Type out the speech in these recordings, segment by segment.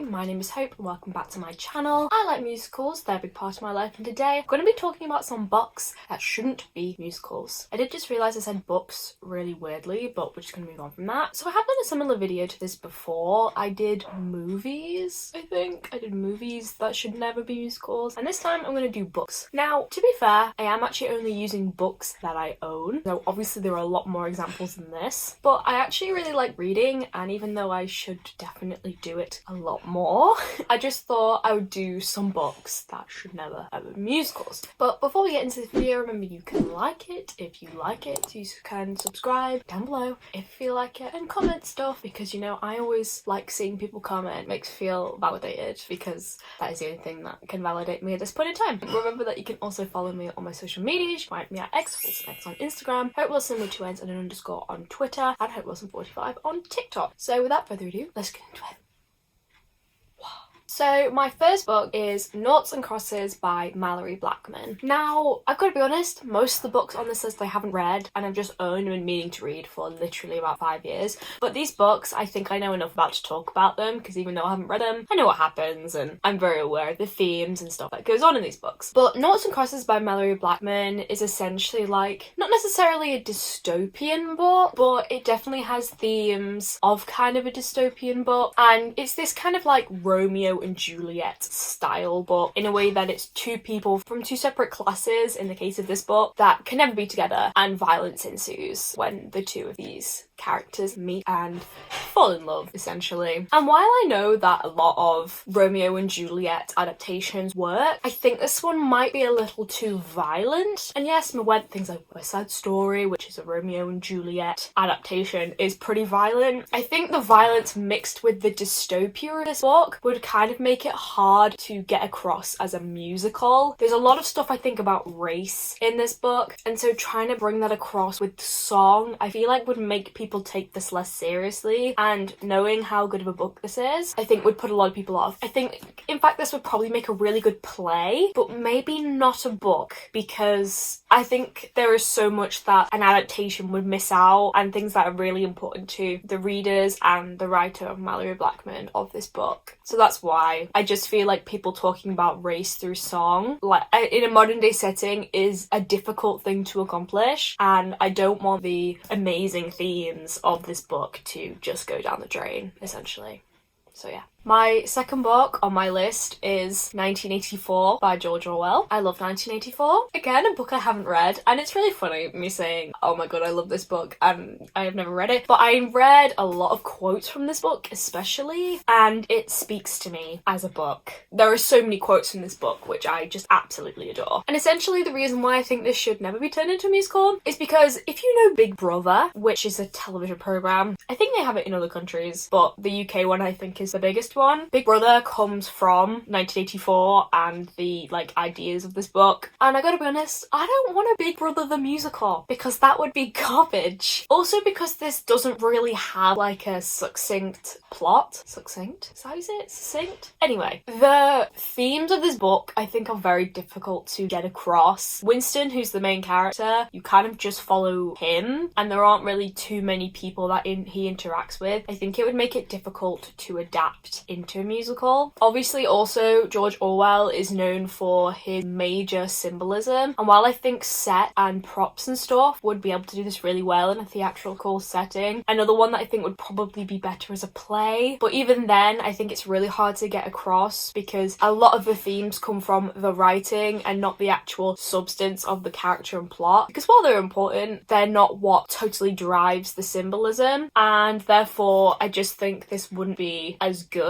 my name is Hope and welcome back to my channel. I like musicals, they're a big part of my life, and today I'm going to be talking about some books that shouldn't be musicals. I did just realise I said books really weirdly, but we're just going to move on from that. So I have done a similar video to this before. I did movies, I think. I did movies that should never be musicals, and this time I'm going to do books. Now, to be fair, I am actually only using books that I own, so obviously there are a lot more examples than this, but I actually really like reading, and even though I should definitely do it a lot more, I just thought I would do some books that should never ever be musicals. But before we get into this video, remember you can like it if you like it, you can subscribe down below if you like it, and comment stuff, because you know I always like seeing people comment. It makes me feel validated, because that is the only thing that can validate me at this point in time. Remember that you can also follow me on my social media. You can find me at X on Instagram, Hope Wilson with 2 N's and an underscore on Twitter, and Hope Wilson 45 on TikTok. So without further ado, let's get into it. So my first book is Noughts and Crosses by Mallory Blackman. Now, I've got to be honest, most of the books on this list I haven't read, and I've just owned and been meaning to read for literally about 5 years. But these books, I think I know enough about to talk about them, because even though I haven't read them, I know what happens, and I'm very aware of the themes and stuff that goes on in these books. But Noughts and Crosses by Mallory Blackman is essentially like, not necessarily a dystopian book, but it definitely has themes of kind of a dystopian book, and it's this kind of like Romeo and Juliet style book, in a way that it's two people from two separate classes, in the case of this book, that can never be together, and violence ensues when the two of these characters meet and fall in love, essentially. And while I know that a lot of Romeo and Juliet adaptations work, I think this one might be a little too violent. And yes, I'm aware that things like West Side Story, which is a Romeo and Juliet adaptation, is pretty violent. I think the violence mixed with the dystopia of this book would kind of make it hard to get across as a musical. There's a lot of stuff I think about race in this book, and so trying to bring that across with song, I feel like would make people take this less seriously, and knowing how good of a book this is, I think would put a lot of people off. I think, in fact, this would probably make a really good play, but maybe not a book, because I think there is so much that an adaptation would miss out, and things that are really important to the readers and the writer, Mallory Blackman, of this book. So that's why I just feel like people talking about race through song, like in a modern day setting, is a difficult thing to accomplish, and I don't want the amazing themes of this book to just go down the drain, essentially. So yeah. My second book on my list is 1984 by George Orwell. I love 1984. Again, a book I haven't read, and it's really funny me saying, oh my god, I love this book, and I have never read it. But I read a lot of quotes from this book, especially, and it speaks to me as a book. There are so many quotes from this book, which I just absolutely adore. And essentially the reason why I think this should never be turned into a musical is because if you know Big Brother, which is a television program, I think they have it in other countries, but the UK one I think is the biggest one. Big Brother comes from 1984 and the like ideas of this book, and I gotta be honest, I don't want a Big Brother the musical, because that would be garbage. Also because this doesn't really have like a succinct plot. Succinct? Is that how you say it? Succinct? Anyway, the themes of this book I think are very difficult to get across. Winston, who's the main character, you kind of just follow him, and there aren't really too many people that he interacts with. I think it would make it difficult to adapt into a musical. Obviously also George Orwell is known for his major symbolism, and while I think set and props and stuff would be able to do this really well in a theatrical setting, another one that I think would probably be better as a play, but even then I think it's really hard to get across because a lot of the themes come from the writing and not the actual substance of the character and plot, because while they're important, they're not what totally drives the symbolism, and therefore I just think this wouldn't be as good.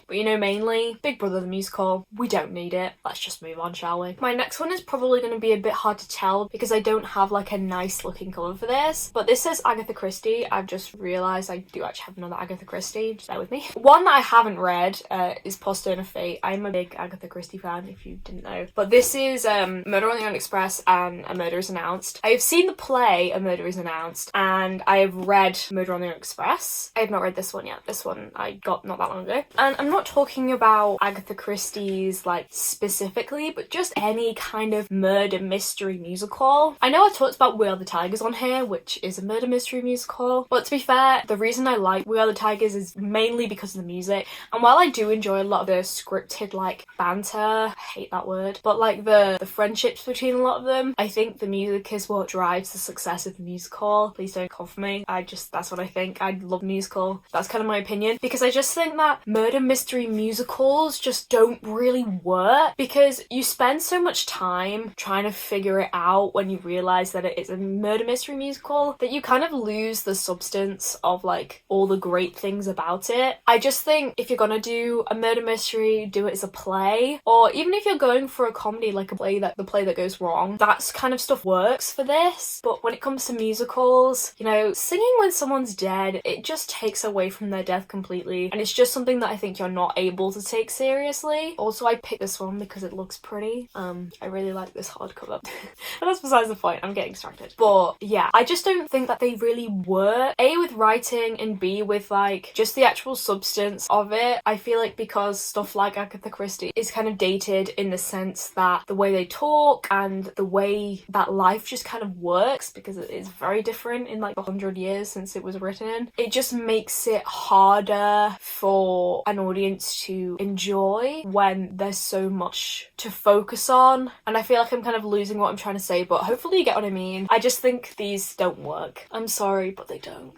But you know, mainly Big Brother the musical, we don't need it. Let's just move on, shall we? My next one is probably going to be a bit hard to tell because I don't have like a nice looking cover for this, but this says Agatha Christie. I've just realised I do actually have another Agatha Christie, just bear with me. One that I haven't read is Poor Stone of Fate. I'm a big Agatha Christie fan, if you didn't know. But this is Murder on the Orient Express and A Murder is Announced. I have seen the play A Murder is Announced, and I have read Murder on the Orient Express. I have not read this one yet. This one I got not that that long ago. And I'm not talking about Agatha Christie's like specifically, but just any kind of murder mystery musical. I know I talked about We Are the Tigers on here, which is a murder mystery musical, but to be fair, the reason I like We Are the Tigers is mainly because of the music. And while I do enjoy a lot of the scripted like banter, I hate that word, but like the friendships between a lot of them, I think the music is what drives the success of the musical. Please don't come for me. That's what I think. I love musical. That's kind of my opinion, because I just think that murder mystery musicals just don't really work, because you spend so much time trying to figure it out when you realize that it is a murder mystery musical that you kind of lose the substance of like all the great things about it. I just think if you're gonna do a murder mystery, do it as a play, or even if you're going for a comedy, like the play that goes wrong, that's kind of stuff works for this. But when it comes to musicals, you know, singing when someone's dead, it just takes away from their death completely, and it's just something that I think you're not able to take seriously. Also, I picked this one because it looks pretty. I really like this hardcover. But that's besides the point, I'm getting distracted. But yeah, I just don't think that they really work, A, with writing, and B, with like just the actual substance of it. I feel like because stuff like Agatha Christie is kind of dated in the sense that the way they talk and the way that life just kind of works, because it is very different in like 100 years since it was written, it just makes it harder for an audience to enjoy when there's so much to focus on. And I feel like I'm kind of losing what I'm trying to say, but hopefully you get what I mean. I just think these don't work. I'm sorry, but they don't.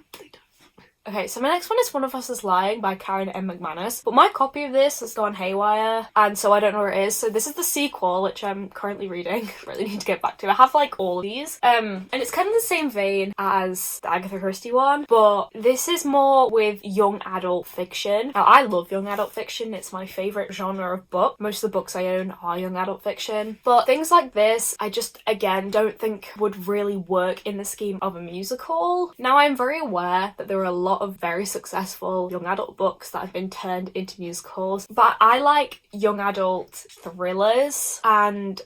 Okay, so my next one is One of Us is Lying by Karen M. McManus, but my copy of this has gone haywire, and so I don't know where it is. So this is the sequel, which I'm currently reading. Really need to get back to. I have like all of these, and it's kind of the same vein as the Agatha Christie one, but this is more with young adult fiction. Now, I love young adult fiction. It's my favourite genre of book. Most of the books I own are young adult fiction, but things like this, I just, again, don't think would really work in the scheme of a musical. Now, I'm very aware that there are a lot of very successful young adult books that have been turned into musicals, but I like young adult thrillers and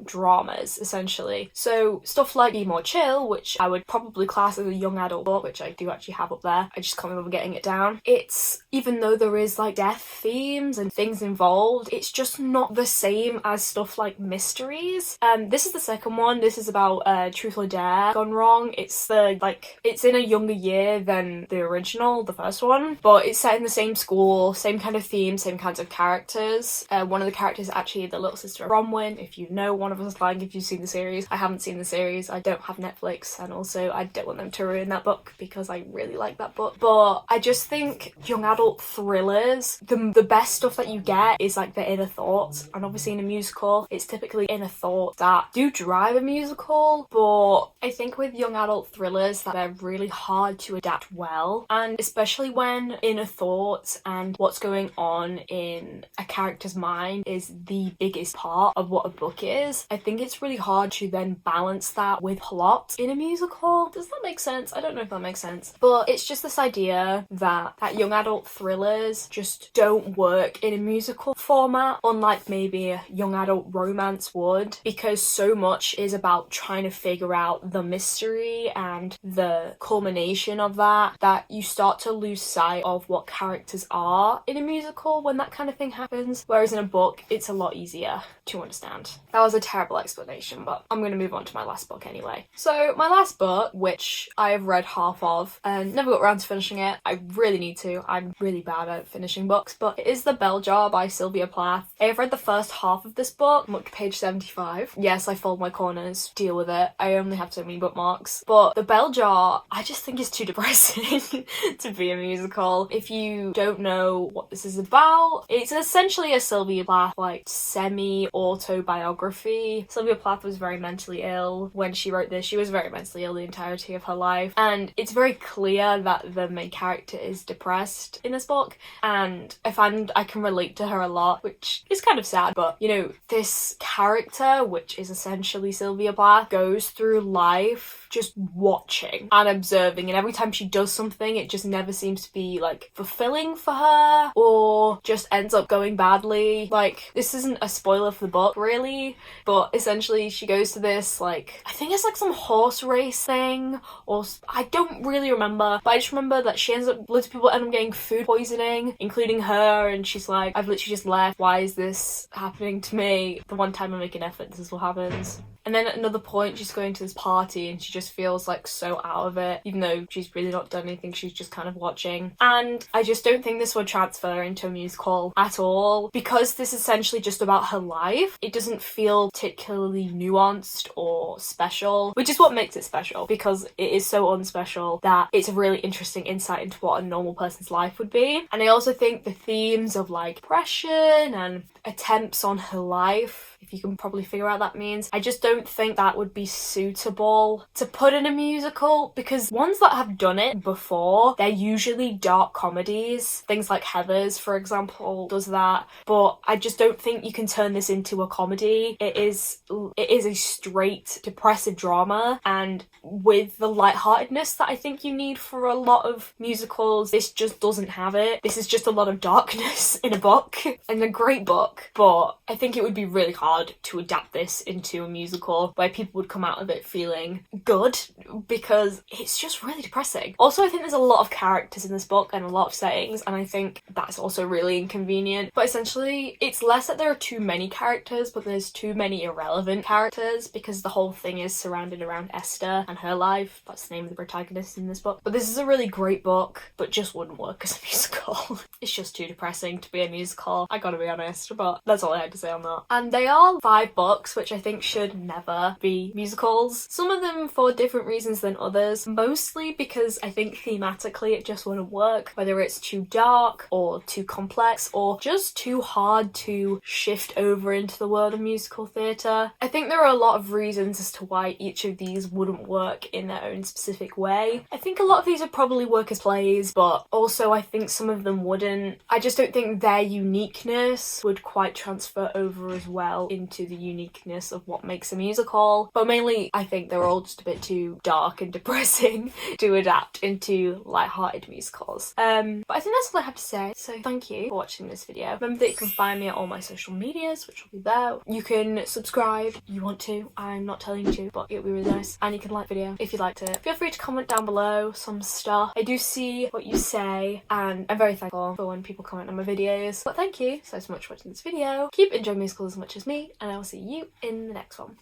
dramas, essentially. So stuff like Be More Chill, which I would probably class as a young adult book, which I do actually have up there, I just can't remember getting it down. It's, even though there is like death themes and things involved, it's just not the same as stuff like mysteries. This is the second one. This is about Truth or Dare gone wrong. It's it's in a younger year than the original, the first one, but it's set in the same school, same kind of theme, same kinds of characters. One of the characters is actually the little sister of Bronwyn, if you know One of Us is Lying, if you've seen the series. I haven't seen the series, I don't have Netflix, and also I don't want them to ruin that book because I really like that book. But I just think young adult thrillers, the best stuff that you get is like the inner thoughts, and obviously in a musical, it's typically inner thoughts that do drive a musical, but I think with young adult thrillers that they're really hard to adapt well. And especially when inner thoughts and what's going on in a character's mind is the biggest part of what a book is, I think it's really hard to then balance that with plot in a musical. Does that make sense? I don't know if that makes sense, but it's just this idea that young adult thrillers just don't work in a musical format, unlike maybe a young adult romance would, because so much is about trying to figure out the mystery and the culmination of that you start to lose sight of what characters are in a musical when that kind of thing happens, whereas in a book it's a lot easier to understand. That was a terrible explanation, but I'm going to move on to my last book anyway. So my last book, which I have read half of and never got around to finishing it, I really need to, I'm really bad at finishing books, but it is The Bell Jar by Sylvia Plath. I have read the first half of this book, I'm up to page 75. Yes, I fold my corners, deal with it, I only have so many bookmarks, but The Bell Jar, I just think is too depressing to be a musical. If you don't know what this is about, it's essentially a Sylvia Plath like semi-autobiography. Sylvia Plath was very mentally ill when she wrote this. She was very mentally ill the entirety of her life, and it's very clear that the main character is depressed in this book, and I find I can relate to her a lot, which is kind of sad, but you know, this character, which is essentially Sylvia Plath, goes through life just watching and observing, and every time she does something something, it just never seems to be like fulfilling for her, or just ends up going badly. Like, this isn't a spoiler for the book really, but essentially she goes to this, like, I think it's like some horse race thing, or I don't really remember, but I just remember that she ends up, loads of people end up getting food poisoning, including her, and she's like, I've literally just left, why is this happening to me? The one time I make an effort, this is what happens. And then at another point, she's going to this party and she just feels like so out of it, even though she's really not done anything, she's just kind of watching. And I just don't think this would transfer into a musical at all, because this is essentially just about her life. It doesn't feel particularly nuanced or special, which is what makes it special, because it is so unspecial that it's a really interesting insight into what a normal person's life would be. And I also think the themes of like depression and attempts on her life, if you can probably figure out what that means, I just don't think that would be suitable to put in a musical, because ones that have done it before, they're usually dark comedies. Things like Heathers, for example, does that, but I just don't think you can turn this into a comedy. It is a straight depressive drama, and with the lightheartedness that I think you need for a lot of musicals, this just doesn't have it. This is just a lot of darkness in a book, and a great book, but I think it would be really hard to adapt this into a musical where people would come out of it feeling good, because it's just really depressing. Also, I think there's a lot of characters in this book and a lot of settings, and I think that's also really inconvenient. But essentially, it's less that there are too many characters, but there's too many irrelevant characters, because the whole thing is surrounded around Esther and her life. That's the name of the protagonist in this book. But this is a really great book, but just wouldn't work as a musical. It's just too depressing to be a musical, I gotta be honest, but that's all I had to say on that. And they are 5 books, which I think should never be musicals. Some of them for different reasons than others, mostly because I think thematically it just wouldn't work, whether it's too dark or too complex or just too hard to shift over into the world of musical theatre. I think there are a lot of reasons as to why each of these wouldn't work in their own specific way. I think a lot of these would probably work as plays, but also I think some of them wouldn't. I just don't think their uniqueness would quite transfer over as well into the uniqueness of what makes a musical. But mainly, I think they're all just a bit too dark and depressing to adapt into light-hearted musicals. But I think that's all I have to say. So thank you for watching this video. Remember that you can find me at all my social medias, which will be there. You can subscribe if you want to. I'm not telling you to, but it would be really nice. And you can like the video if you liked it. Feel free to comment down below some stuff. I do see what you say, and I'm very thankful for when people comment on my videos. But thank you so much for watching this video. Keep enjoying musicals as much as me, and I will see you in the next one.